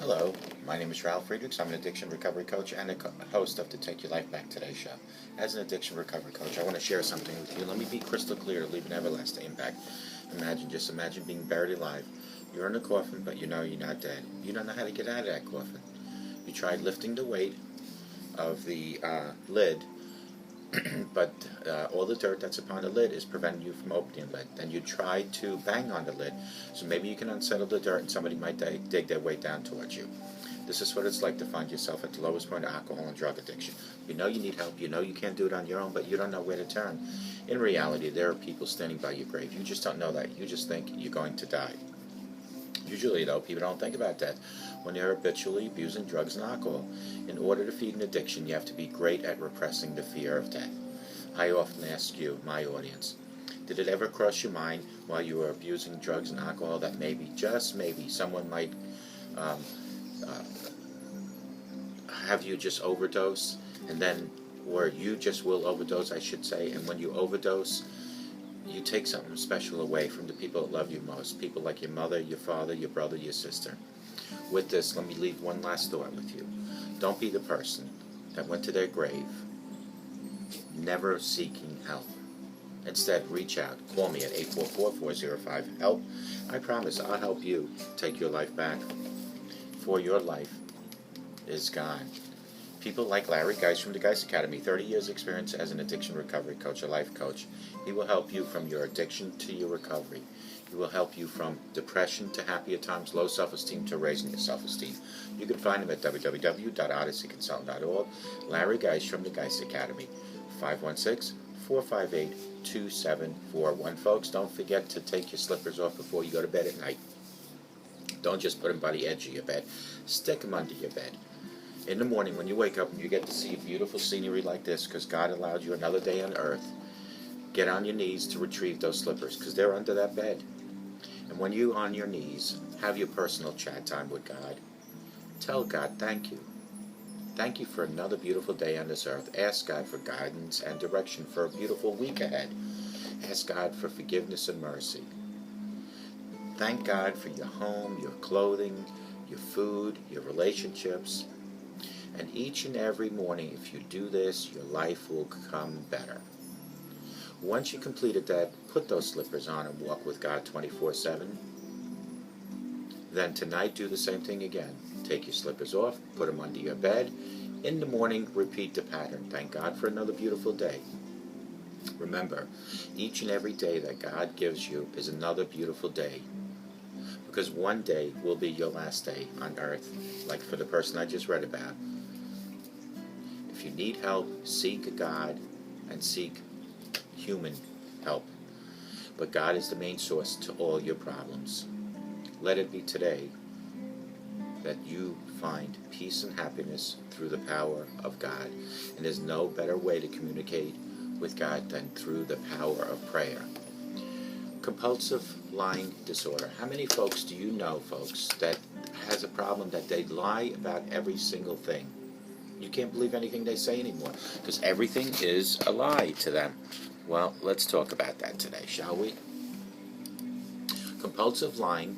Hello, my name is Ralf Friedrichs. I'm an addiction recovery coach and a host of the Take Your Life Back Today show. As an addiction recovery coach, I want to share something with you. Let me be crystal clear to leave an everlasting impact. Just imagine being buried alive. You're in a coffin, but you know you're not dead. You don't know how to get out of that coffin. You tried lifting the weight of the lid, but all the dirt that's upon the lid is preventing you from opening the lid. Then you try to bang on the lid, so maybe you can unsettle the dirt and somebody might dig their way down towards you. This is what it's like to find yourself at the lowest point of alcohol and drug addiction. You know you need help, you know you can't do it on your own, but you don't know where to turn. In reality, there are people standing by your grave. You just don't know that. You just think you're going to die. Usually, though, people don't think about that when they're habitually abusing drugs and alcohol. In order to feed an addiction, you have to be great at repressing the fear of death. I often ask you, my audience, did it ever cross your mind while you were abusing drugs and alcohol that maybe, just maybe, someone might have you just overdose, and then, or you just will overdose, I should say, and when you overdose, you take something special away from the people that love you most, people like your mother, your father, your brother, your sister. With this, let me leave one last thought with you. Don't be the person that went to their grave never seeking help. Instead, reach out. Call me at 844-405-HELP. I promise I'll help you take your life back. For your life is gone. People like Larry Geist from the Geist Academy, 30 years experience as an addiction recovery coach, a life coach. He will help you from your addiction to your recovery. He will help you from depression to happier times, low self-esteem to raising your self-esteem. You can find him at www.odysseyconsultant.org. Larry Geist from the Geist Academy, 516-458-2741. Folks, don't forget to take your slippers off before you go to bed at night. Don't just put them by the edge of your bed. Stick them under your bed. In the morning when you wake up and you get to see beautiful scenery like this because God allowed you another day on earth, get on your knees to retrieve those slippers because they're under that bed. And when you're on your knees, have your personal chat time with God. Tell God thank you. Thank you for another beautiful day on this earth. Ask God for guidance and direction for a beautiful week ahead. Ask God for forgiveness and mercy. Thank God for your home, your clothing, your food, your relationships. And each and every morning, if you do this, your life will become better. Once you completed that, put those slippers on and walk with God 24/7. Then tonight, do the same thing again. Take your slippers off, put them under your bed. In the morning, repeat the pattern. Thank God for another beautiful day. Remember, each and every day that God gives you is another beautiful day. Because one day will be your last day on earth, like for the person I just read about. If you need help, seek God and seek human help. But God is the main source to all your problems. Let it be today that you find peace and happiness through the power of God. And there's no better way to communicate with God than through the power of prayer. Compulsive lying disorder. How many folks do you know, folks, that has a problem that they lie about every single thing? You can't believe anything they say anymore because everything is a lie to them. Well, let's talk about that today, shall we? Compulsive lying,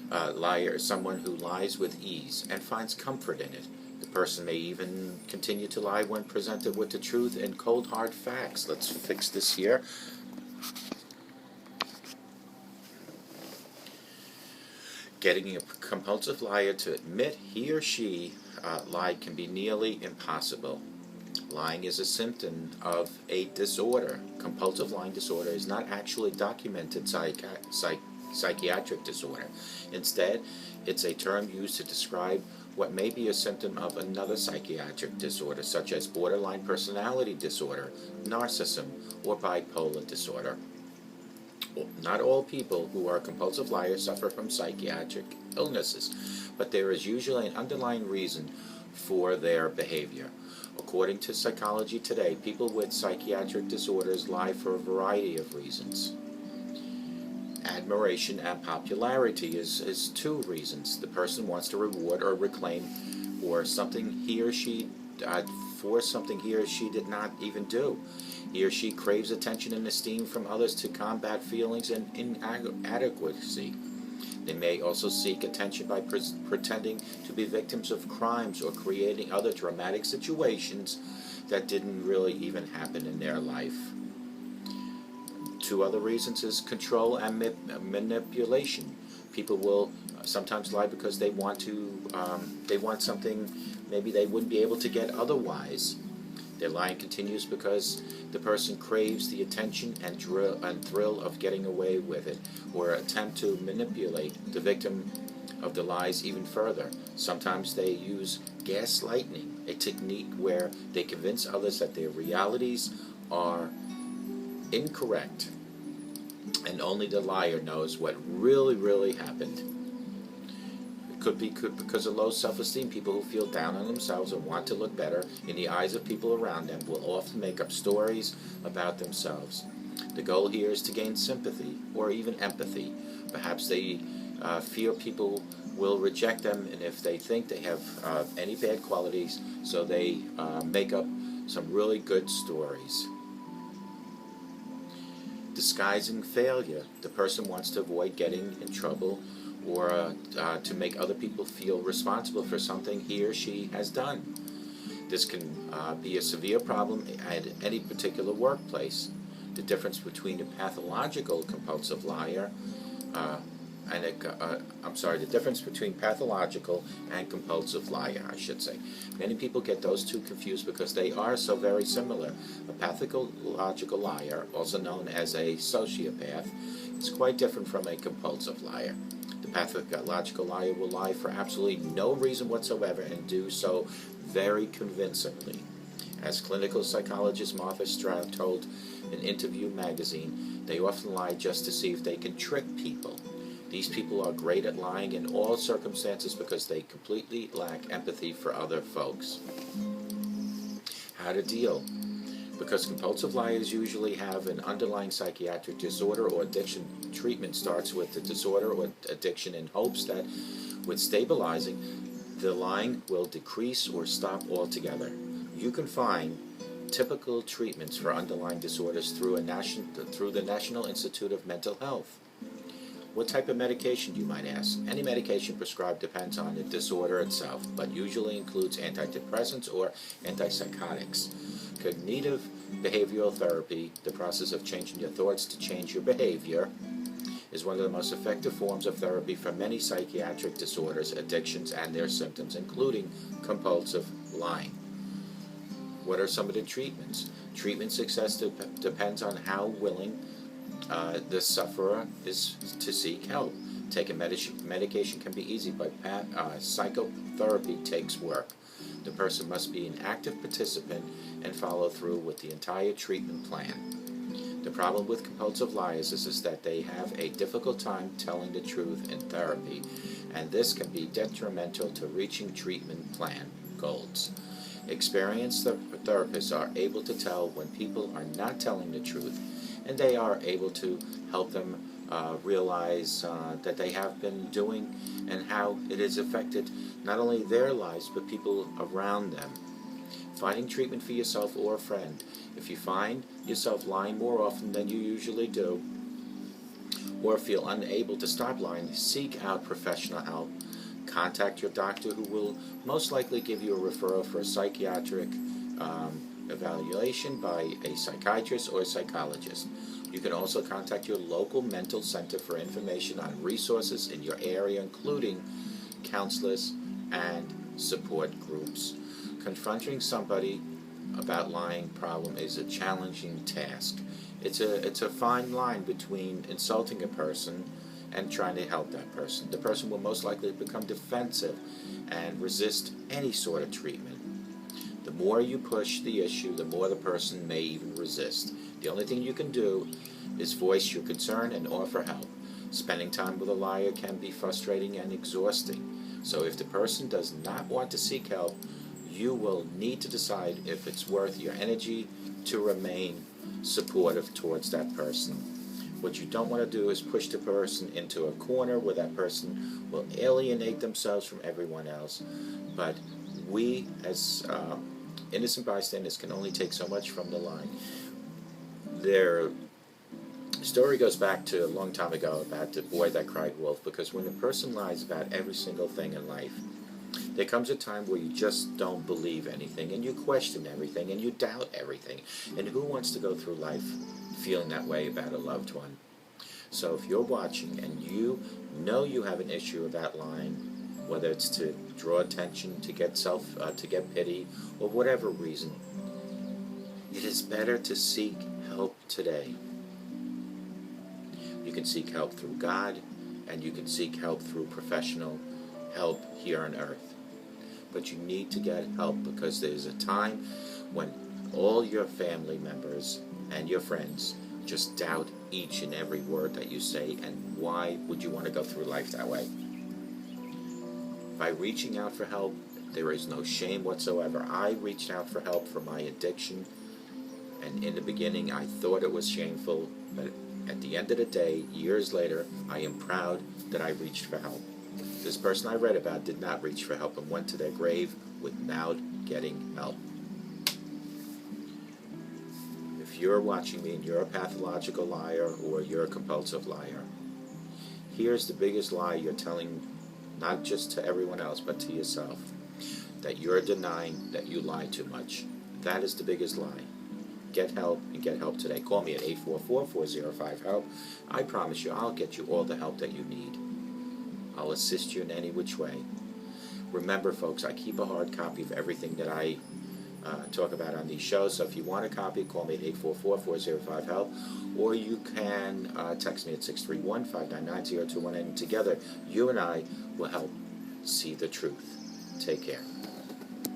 liar is someone who lies with ease and finds comfort in it. The person may even continue to lie when presented with the truth and cold hard facts. Let's fix this here. Getting a compulsive liar to admit he or she lied can be nearly impossible. Lying is a symptom of a disorder. Compulsive lying disorder is not actually documented psychiatric disorder. Instead, it's a term used to describe what may be a symptom of another psychiatric disorder, such as borderline personality disorder, narcissism, or bipolar disorder. Not all people who are compulsive liars suffer from psychiatric illnesses, but there is usually an underlying reason for their behavior. According to Psychology Today, people with psychiatric disorders lie for a variety of reasons. Admiration and popularity is two reasons. The person wants to reward or reclaim or something he or she for something he or she did not even do. He or she craves attention and esteem from others to combat feelings and inadequacy. They may also seek attention by pretending to be victims of crimes or creating other dramatic situations that didn't really even happen in their life. Two other reasons is control and manipulation. People will sometimes lie because they want something maybe they wouldn't be able to get otherwise. Their lying continues because the person craves the attention and thrill of getting away with it, or attempt to manipulate the victim of the lies even further. Sometimes they use gaslighting, a technique where they convince others that their realities are incorrect, and only the liar knows what really happened. Could be because of low self-esteem. People who feel down on themselves and want to look better in the eyes of people around them will often make up stories about themselves. The goal here is to gain sympathy or even empathy. Perhaps they fear people will reject them, and if they think they have any bad qualities, so they make up some really good stories. Disguising failure. The person wants to avoid getting in trouble or to make other people feel responsible for something he or she has done. This can be a severe problem at any particular workplace. The difference between a pathological compulsive liar the difference between pathological and compulsive liar, I should say. Many people get those two confused because they are so very similar. A pathological liar, also known as a sociopath, is quite different from a compulsive liar. The pathological liar will lie for absolutely no reason whatsoever and do so very convincingly. As clinical psychologist Martha Stroud told an Interview magazine, they often lie just to see if they can trick people. These people are great at lying in all circumstances because they completely lack empathy for other folks. How to deal? Because compulsive liars usually have an underlying psychiatric disorder or addiction, treatment starts with the disorder or addiction in hopes that with stabilizing, the lying will decrease or stop altogether. You can find typical treatments for underlying disorders through the National Institute of Mental Health. What type of medication, you might ask? Any medication prescribed depends on the disorder itself, but usually includes antidepressants or antipsychotics. Cognitive behavioral therapy, the process of changing your thoughts to change your behavior, is one of the most effective forms of therapy for many psychiatric disorders, addictions, and their symptoms, including compulsive lying. What are some of the treatments? Treatment success depends on how willing the sufferer is to seek help. Taking medication can be easy, but psychotherapy takes work. The person must be an active participant and follow through with the entire treatment plan. The problem with compulsive liars is that they have a difficult time telling the truth in therapy, and this can be detrimental to reaching treatment plan goals. Experienced therapists are able to tell when people are not telling the truth, and they are able to help them realize that they have been doing and how it has affected not only their lives but people around them. Finding treatment for yourself or a friend. If you find yourself lying more often than you usually do, or feel unable to stop lying, seek out professional help. Contact your doctor, who will most likely give you a referral for a psychiatric evaluation by a psychiatrist or a psychologist. You can also contact your local mental center for information on resources in your area, including counselors and support groups. Confronting somebody about lying problem is a challenging task. It's a fine line between insulting a person and trying to help that person. The person will most likely become defensive and resist any sort of treatment. The more you push the issue, the more the person may even resist. The only thing you can do is voice your concern and offer help. Spending time with a liar can be frustrating and exhausting. So if the person does not want to seek help, you will need to decide if it's worth your energy to remain supportive towards that person. What you don't want to do is push the person into a corner where that person will alienate themselves from everyone else. But we, as innocent bystanders, can only take so much from the line. There are Story goes back to a long time ago about the boy that cried wolf, because when a person lies about every single thing in life, there comes a time where you just don't believe anything, and you question everything, and you doubt everything. And who wants to go through life feeling that way about a loved one? So if you're watching and you know you have an issue about lying, whether it's to draw attention, to get pity, or whatever reason, it is better to seek help today. You can seek help through God, and you can seek help through professional help here on earth. But you need to get help, because there's a time when all your family members and your friends just doubt each and every word that you say, and why would you want to go through life that way? By reaching out for help, there is no shame whatsoever. I reached out for help for my addiction, and in the beginning I thought it was shameful, but at the end of the day, years later, I am proud that I reached for help. This person I read about did not reach for help and went to their grave without getting help. If you're watching me and you're a pathological liar or you're a compulsive liar, here's the biggest lie you're telling, not just to everyone else but to yourself, that you're denying that you lie too much. That is the biggest lie. Get help, and get help today. Call me at 844-405-HELP. I promise you I'll get you all the help that you need. I'll assist you in any which way. Remember, folks, I keep a hard copy of everything that I talk about on these shows, so if you want a copy, call me at 844-405-HELP, or you can text me at 631-599-0218, and together you and I will help see the truth. Take care.